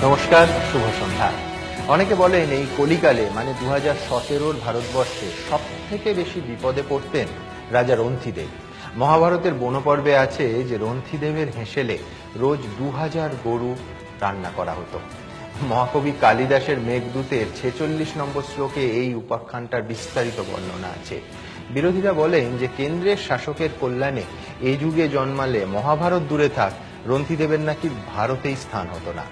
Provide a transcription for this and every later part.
নমস্কার, শুভ সন্ধ্যা। অনেকে বলেন এই কলিকালে মানে 2017 ভারতবর্ষে সব থেকে বেশি বিপদে পড়তেন রাজা রন্থিদেব। মহাভারতের বনপর্বে আছে যে রন্থিদেবের হেঁসেলে রোজ 2000 গরু রান্না করা হতো। মহাকবি কালিদাসের মেঘদূতের 46 নম্বর শ্লোকে এই উপাখ্যানটার বিস্তারিত বর্ণনা আছে। বিরোধীরা বলেন যে কেন্দ্রের শাসকের কল্যাণে এই যুগে জন্মালে মহাভারত দূরে থাক, রন্থিদেবের নাকি ভারতেই স্থান হতো না।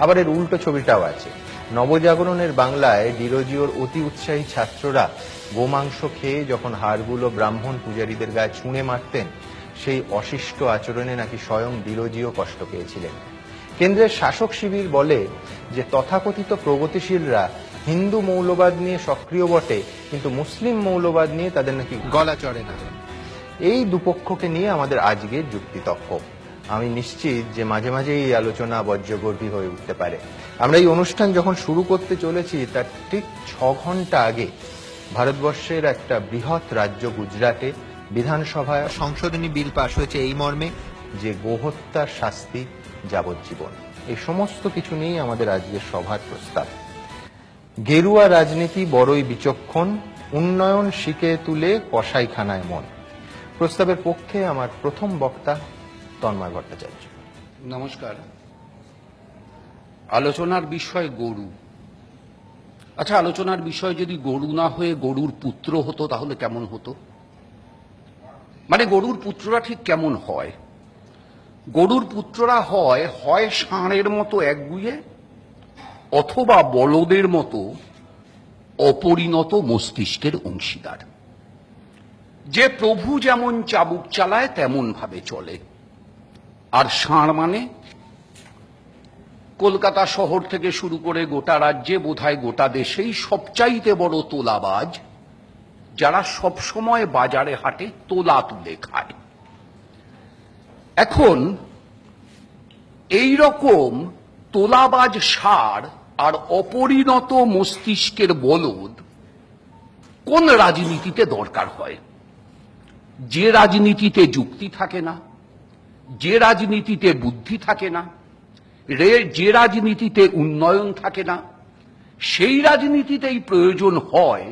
আবার এর উল্টো ছবিটাও আছে। নবজাগরণের বাংলায় ডিরোজিওর অতি উৎসাহী ছাত্ররা গোমাংস খেয়ে যখন হাড়গুলো ব্রাহ্মণ পূজারীদের গায়ে ছুঁড়ে মারতেন, সেই অশিষ্ট আচরণে নাকি স্বয়ং ডিরোজিও কষ্ট পেয়েছিলেন। কেন্দ্রের শাসক শিবির বলে যে তথাকথিত প্রগতিশীলরা হিন্দু মৌলবাদ নিয়ে সক্রিয় বটে, কিন্তু মুসলিম মৌলবাদ নিয়ে তাদের নাকি গলা চড়ে না। এই দুপক্ষকে নিয়ে আমাদের আজকের যুক্তিতর্ক। আমি নিশ্চিত যে মাঝে মাঝে এই আলোচনা বজ্রগর্ভী হয়ে উঠতে পারে। আমরা এই অনুষ্ঠান যখন শুরু করতে চলেছি তার ঠিক 6 ঘন্টা আগে ভারতবর্ষের একটা বৃহৎ রাজ্য গুজরাটে বিধানসভায় সংশোধনী বিল পাশ হয়েছে এই মর্মে যে গোহত্যার শাস্তি যাবজ্জীবন। এই সমস্ত কিছু নিয়েই আমাদের আজকের সভার প্রস্তাব। গেরুয়া রাজনীতি বড়ই বিচক্ষণ, উন্নয়ন শিখে তুলে কসাইখানায় মন। প্রস্তাবের পক্ষে আমার প্রথম বক্তা তন্ময় ভট্টাচার্য। নমস্কার। আলোচনার বিষয় গরু। আচ্ছা, আলোচনার বিষয় যদি গরু না হয়ে গরুর পুত্র হতো তাহলে কেমন হতো? মানে গরুর পুত্ররা ঠিক কেমন হয়? গরুর পুত্ররা হয় হয় ষাঁড়ের মতো একগুঁয়ে, অথবা বলদের মতো অপরিণত মস্তিষ্কের অংশীদার, যে প্রভু যেমন চাবুক চালায় তেমন ভাবে চলে। আর ষাঁড় মানে কলকাতা শহর থেকে শুরু করে গোটা রাজ্যে, বোধহয় গোটা দেশেই সবচাইতে বড় তোলাবাজ, যারা সব সময় বাজারে হাটে তোলা তুলে খায়। এখন এই রকম তোলাবাজ ষাঁড় আর অপরিণত মস্তিষ্কের বলদ কোন রাজনীতিতে দরকার হয়? যে রাজনীতিতে যুক্তি থাকে না, যে রাজনীতিতে বুদ্ধি থাকে না, যে রাজনীতিতে উন্নয়ন থাকে না, সেই রাজনীতিতেই প্রয়োজন হয়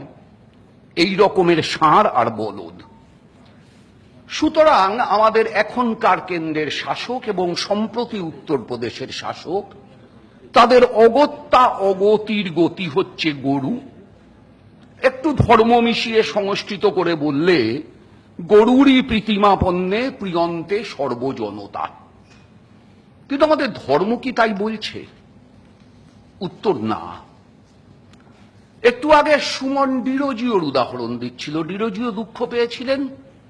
এই রকমের ষাঁড় আর বলদ। সুতরাং আমাদের এখনকার কেন্দ্রের শাসক এবং সম্প্রতি উত্তরপ্রদেশের শাসক, তাদের অগত্যা অগতির গতি হচ্ছে গরু। একটু ধর্ম মিশিয়ে সংস্কৃত করে বললে, গরুরই প্রীতিমাপন্নে প্রিয়ন্তে সর্বজনতা। কিন্তু আমাদের ধর্ম কি তাই বলছে? উত্তর না। একটু আগে সুমন ডিরোজিওর উদাহরণ দিচ্ছিল। ডিরোজিও দুঃখ পেয়েছিলেন,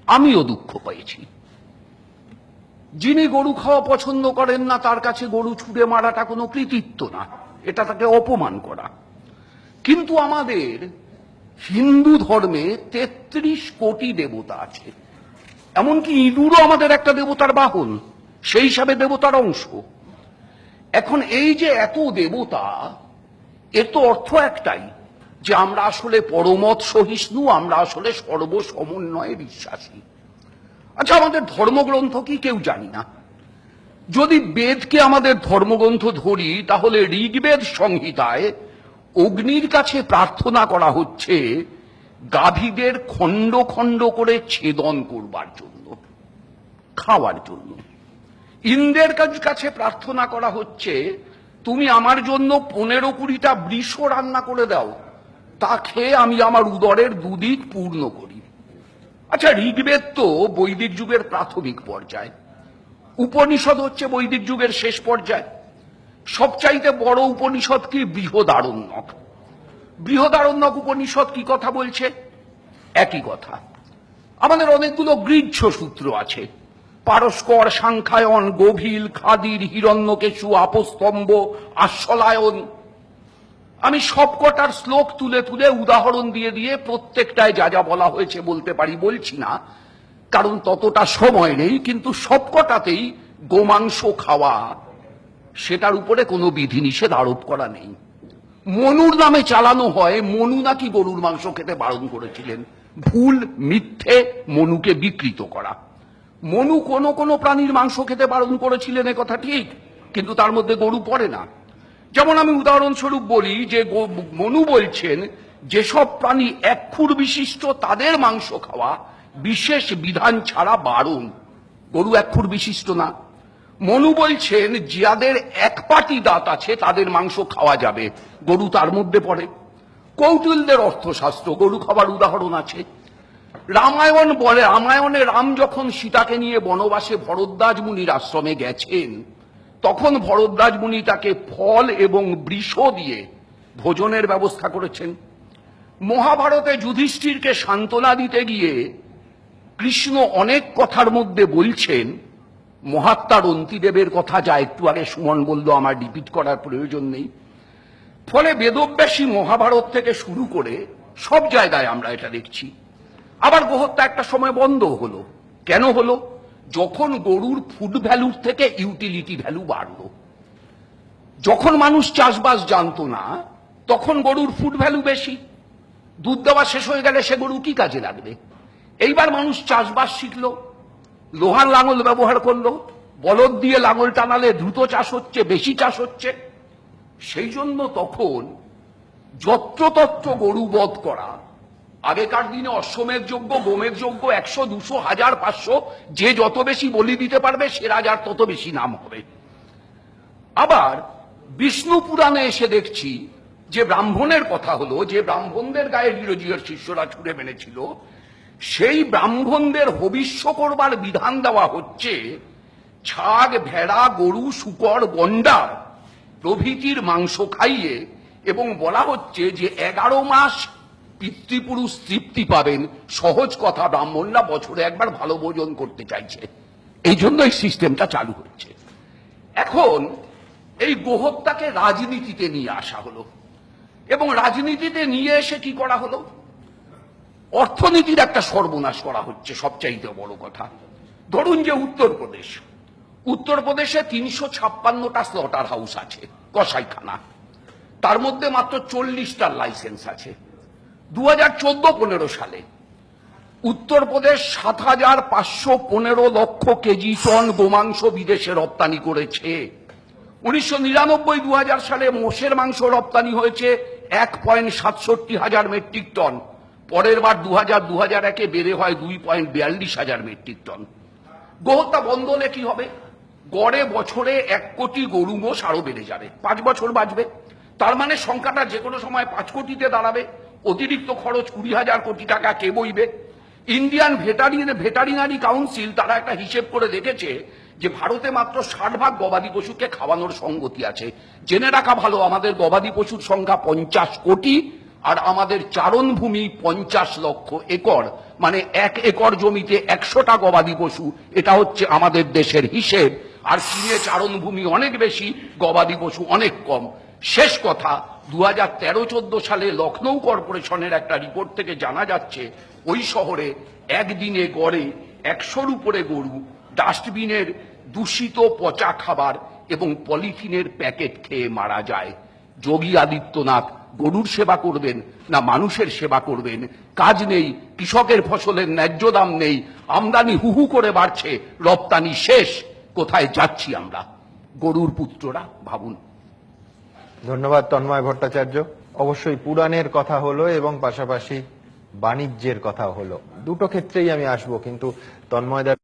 আমিও দুঃখ পেয়েছি। যিনি গরু খাওয়া পছন্দ করেন না তার কাছে গরু ছুঁড়ে মারাটা কোনো কৃতিত্ব না, এটা তাকে অপমান করা। কিন্তু আমাদের হিন্দু ধর্মে 33 কোটি দেবতা আছে, এমনকি ইঁদুরও আমাদের একটা দেবতার বাহন, সেই হিসাবে দেবতার অংশ। এখন এই যে এত দেবতা, এর তো অর্থ একটাই, যে আমরা আসলে পরমত সহিষ্ণু, আমরা আসলে সর্বসমন্বয়ে বিশ্বাসী। আচ্ছা, আমাদের ধর্মগ্রন্থ কি কেউ জানি না? যদি বেদকে আমাদের ধর্মগ্রন্থ ধরি, তাহলে ঋগ্বেদ সংহিতায় অগ্নির কাছে প্রার্থনা করা হচ্ছে গাভীদের খণ্ড খণ্ড করে ছেদন করবার জন্য, খাওয়ার জন্য। ইন্দ্রের কাছে প্রার্থনা করা হচ্ছে তুমি আমার জন্য 15-20টা বৃষ রান্না করে দাও, তা খেয়ে আমি আমার উদরের দুদিক পূর্ণ করি। আচ্ছা, ঋগ্বেদ তো বৈদিক যুগের প্রাথমিক পর্যায়, উপনিষদ হচ্ছে বৈদিক যুগের শেষ পর্যায়। সবচাইতে বড় উপনিষদ কি? বৃহদারণ্যক। বৃহদারণ্যক উপনিষদ কি কথা বলছে? একই কথা। আমাদের অনেকগুলো গৃহ্য সূত্র আছে, পারস্কর, সাংখ্যায়ন, গভীল, খাদির, হিরণ্যকেশু, আপস্তম্ভ, আশ্বলায়ন। আমি সবকটার শ্লোক তুলে তুলে উদাহরণ দিয়ে দিয়ে প্রত্যেকটায় যা যা বলা হয়েছে বলতে পারি, বলছি না কারণ ততটা সময় নেই। কিন্তু সবকটাতেই গোমাংস খাওয়া, সেটার উপরে কোনো বিধিনিষেধ আরোপ করা নেই। মনুর নামে চালানো হয়, মনু নাকি গরুর মাংস খেতে বারণ করেছিলেন। ভুল, মিথ্যে, মনুকে বিকৃত করা। মনু কোনো কোনো প্রাণীর মাংস খেতে বারণ করেছিলেন, এ কথা ঠিক, কিন্তু তার মধ্যে গরু পড়ে না। যেমন আমি উদাহরণস্বরূপ বলি যে মনু বলছেন যেসব প্রাণী এক খুর বিশিষ্ট তাদের মাংস খাওয়া বিশেষ বিধান ছাড়া বারণ। গরু এক খুর বিশিষ্ট না। মনু বলছেন যাদের এক পাটি দাঁত আছে তাদের মাংস খাওয়া যাবে, গরু তার মধ্যে পড়ে। কৌটিল্যের অর্থশাস্ত্র, গরু খাবার উদাহরণ আছে। রামায়ণ বলে, রামায়ণে রাম যখন সীতাকে নিয়ে বনবাসে ভরদ্বাজ মুনির আশ্রমে গেছেন, তখন ভরদ্বাজ মুনি তাকে ফল এবং বৃষ দিয়ে ভোজনের ব্যবস্থা করেছেন। মহাভারতে যুধিষ্ঠিরকে সান্ত্বনা দিতে গিয়ে কৃষ্ণ অনেক কথার মধ্যে বলছেন, মহাত্মা রন্তিদেবের কথা, যা একটু আগে সুমন বলল, আমার রিপিট করার প্রয়োজন নেই। ফলে বেদব্যাসী মহাভারত থেকে শুরু করে সব জায়গায় আমরা এটা দেখছি। আবার গোহত্যা একটা সময় বন্ধ হলো। কেন হলো? যখন গরুর ফুড ভ্যালুর থেকে ইউটিলিটি ভ্যালু বাড়লো। যখন মানুষ চাষবাস জানতো না, তখন গরুর ফুড ভ্যালু বেশি। দুধ দেওয়া শেষ হয়ে গেলে সে গরু কি কাজে লাগবে? এইবার মানুষ চাষবাস শিখলো, লোহার লাঙল ব্যবহার করলো, বলদ দিয়ে লাঙল টানালে দ্রুত চাষ হচ্ছে, বেশি চাষ হচ্ছে। সেই জন্য তখন যত্রতত্র গরু বধ করা, আগেকার দিনে অশ্বমেধ যজ্ঞ, গোমেধ যজ্ঞ 100, 200, 1000, 500, যে যত বেশি বলি দিতে পারবে সে রাজার তত বেশি নাম হবে। আবার বিষ্ণু পুরাণে এসে দেখছি যে ব্রাহ্মণের কথা হলো, যে ব্রাহ্মণদের গায়ে হিরোজিয়ার শিষ্যরা ছুড়ে মেরেছিল, সেই ব্রাহ্মণদের হবিষ্য করবার বিধান দেওয়া হচ্ছে ছাগ, ভেড়া, গরু, শূকর, গন্ডার প্রভৃতির মাংস খাইয়ে, এবং বলা হচ্ছে যে 11 মাস পিতৃপুরুষ তৃপ্তি পাবেন। সহজ কথা, ব্রাহ্মণরা বছরে একবার ভালো ভোজন করতে চাইছে, এই জন্য এই সিস্টেমটা চালু হচ্ছে। এখন এই গোহত্যাকে রাজনীতিতে নিয়ে আসা হলো, এবং রাজনীতিতে নিয়ে এসে কি করা হলো? অর্থনীতির একটা সর্বনাশ করা হচ্ছে। সবচাইতে বড় কথা, ধরুন যে উত্তরপ্রদেশে 356টা স্লটার হাউস আছে, কসাইখানা। তার মধ্যে মাত্র 40টার লাইসেন্স আছে। 2014-15 সালে উত্তরপ্রদেশ 7,515 লক্ষ কেজি টন গোমাংস বিদেশে রপ্তানি করেছে। 1999-2000 সালে মোষের মাংস রপ্তানি হয়েছে 1.67 হাজার মেট্রিক টন। পরের বার 2000-2001-এ বেড়ে হয় 2.42 হাজার মেট্রিক টন। গোহত্যা বন্ধ হলে কি হবে? গড়ে বছরে 1 কোটি গরু মোষ আরো বেড়ে যাবে, 5 বছর বাঁচবে। তার মানে সংখ্যাটা যে কোনো সময় 5 কোটিতে দাঁড়াবে। অতিরিক্ত খরচ 20,000 কোটি টাকা কে বইবে? ইন্ডিয়ান ভেটারিনারি কাউন্সিল তারা একটা হিসেব করে দেখেছে যে ভারতে মাত্র 60 গবাদি পশুকে খাওয়ানোর সঙ্গতি আছে। জেনে রাখা ভালো, আমাদের গবাদি পশুর সংখ্যা 50 কোটি, আর আমাদের চারণভূমি 50 লক্ষ একর, মানে 1 একর জমিতে 100টা গবাদি পশু। এটা হচ্ছে আমাদের দেশের হিসেব। আর চীনে চারণভূমি অনেক বেশি, গবাদি পশু অনেক কম। শেষ কথা, 2013-14 সালে লখনৌ কর্পোরেশনের একটা রিপোর্ট থেকে জানা যাচ্ছে ওই শহরে একদিনে গড়ে 100-র উপরে গরু ডাস্টবিনের দূষিত পচা খাবার এবং পলিথিনের প্যাকেট খেয়ে মারা যায়। যোগী আদিত্যনাথ গরুর সেবা করবেন না মানুষের সেবা করবেন? কাজ নেই, কৃষকের ফসলের ন্যায্য দাম নেই, আমদানি হুহু করে বাড়ছে, রপ্তানি শেষ। কোথায় যাচ্ছি আমরা? গরুর পুত্ররা, ভাবুন। ধন্যবাদ তন্ময় ভট্টাচার্য। অবশ্যই পুরাণের কথা হলো এবং পাশাপাশি বাণিজ্যের কথা হলো, দুটো ক্ষেত্রেই আমি আসবো, কিন্তু তন্ময়দার